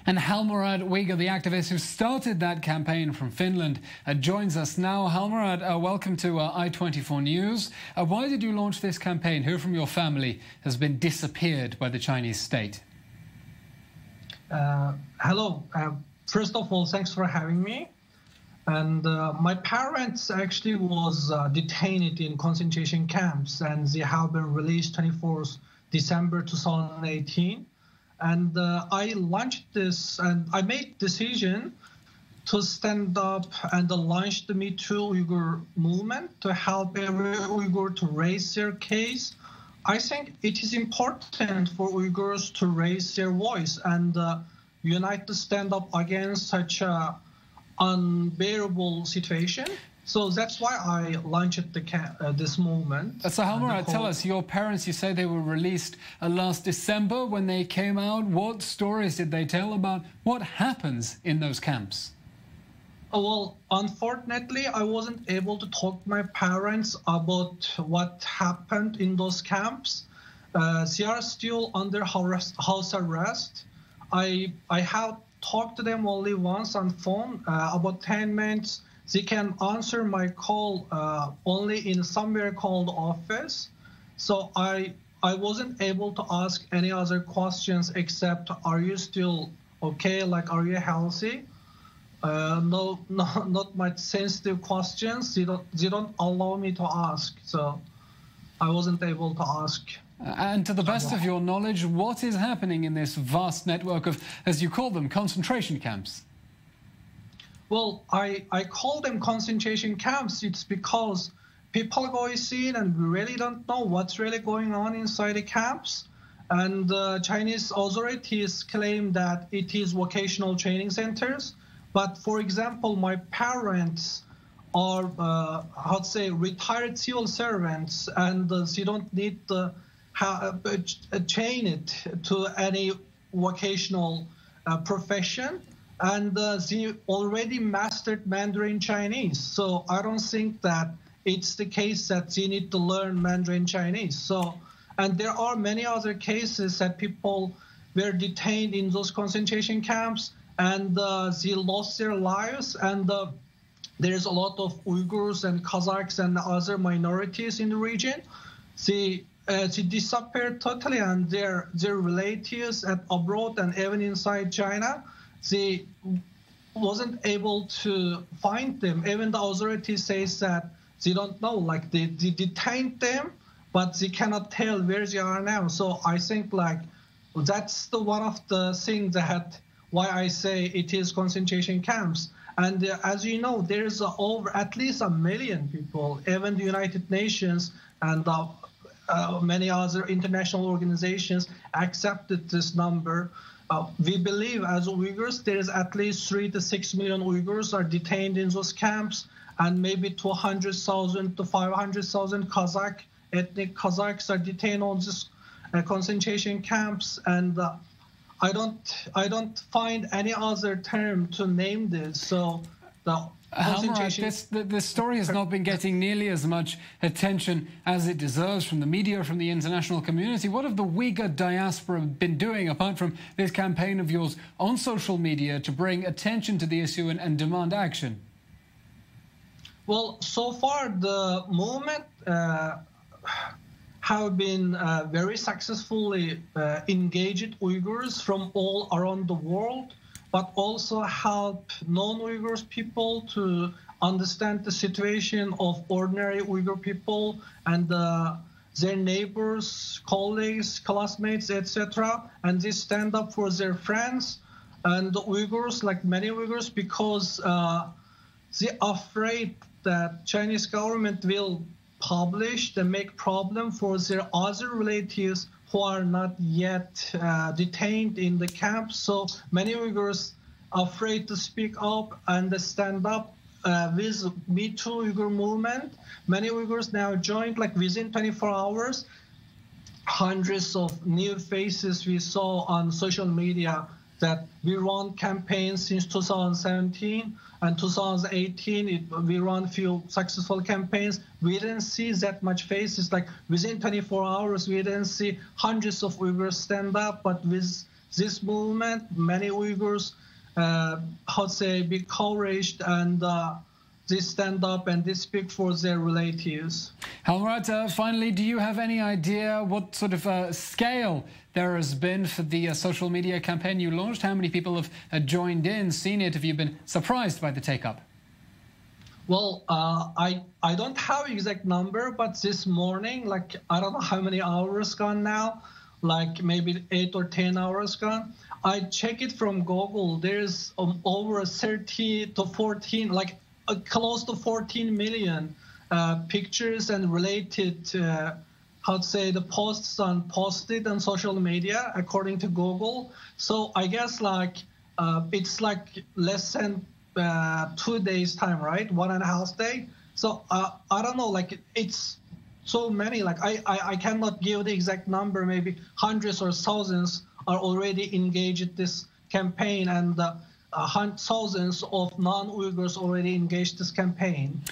And Murat Uyghur, the activist who started that campaign from Finland, joins us now. Murat, welcome to I24 News. Why did you launch this campaign? Who from your family has been disappeared by the Chinese state? Hello. First of all, thanks for having me. And my parents actually was detained in concentration camps, and they have been released 24th December 2018. And I launched this, and I made decision to stand up and launch the Me Too Uyghur movement to help every Uyghur to raise their case. I think it is important for Uyghurs to raise their voice and unite to stand up against such a unbearable situation. So that's why I launched this movement. So Murat, tell us, your parents, you say they were released last December when they came out. What stories did they tell about what happens in those camps? Well, unfortunately, I wasn't able to talk to my parents about what happened in those camps. They are still under house arrest. I have talked to them only once on phone, about 10 minutes. They can answer my call only in somewhere called office. So I wasn't able to ask any other questions except, are you still okay? Like, are you healthy? No, not much sensitive questions. They don't allow me to ask. So I wasn't able to ask. And to the best of your knowledge, what is happening in this vast network of, as you call them, concentration camps? Well, I call them concentration camps. It's because people go in and we really don't know what's really going on inside the camps. And Chinese authorities claim that it is vocational training centers. But for example, my parents are, retired civil servants, and they don't need to chain it to any vocational profession. And they already mastered Mandarin Chinese. So I don't think that it's the case that they need to learn Mandarin Chinese. So, and there are many other cases that people were detained in those concentration camps and they lost their lives. And there's a lot of Uyghurs and Kazakhs and other minorities in the region. They disappeared totally, and their relatives abroad and even inside China, they wasn't able to find them. Even the authorities says that they don't know, like they detained them, but they cannot tell where they are now. So I think like that's the one of the things that why I say it is concentration camps. And as you know, there's over at least 1 million people. Even the United Nations and many other international organizations accepted this number. We believe as Uyghurs, there is at least 3 to 6 million Uyghurs are detained in those camps, and maybe 200,000 to 500,000 ethnic Kazakhs are detained on these concentration camps. And I don't find any other term to name this. So the this story has not been getting nearly as much attention as it deserves from the media, from the international community. What have the Uyghur diaspora been doing, apart from this campaign of yours on social media, to bring attention to the issue and demand action? Well, so far the movement have been very successfully engaged Uyghurs from all around the world, but also help non-Uyghurs people to understand the situation of ordinary Uyghur people and their neighbors, colleagues, classmates, etc. And they stand up for their friends and the Uyghurs, like many Uyghurs, because they're afraid that Chinese government will publish and make problem for their other relatives who are not yet detained in the camp. So many Uyghurs are afraid to speak up and stand up with Me Too Uyghur movement. Many Uyghurs now joined, like within 24 hours, hundreds of new faces we saw on social media that we run campaigns since 2017 and 2018. We run few successful campaigns. We didn't see that much faces. Like within 24 hours, we didn't see hundreds of Uyghurs stand up, but with this movement, many Uyghurs, be encouraged and they stand up and they speak for their relatives. Murat, finally, do you have any idea what sort of scale there has been for the social media campaign you launched? How many people have joined in, seen it? Have you been surprised by the take-up? Well, I don't have exact number, but this morning, like, I don't know how many hours gone now, like maybe 8 or 10 hours gone. I check it from Google. There's over 30 to 14, like close to 14 million pictures and related, the posts posted on social media according to Google. So I guess like it's like less than 2 days time, right? 1.5 days. So I don't know, like it's so many, like I cannot give the exact number, maybe hundreds or thousands are already engaged in this campaign, and thousands of non-Uyghurs already engaged this campaign.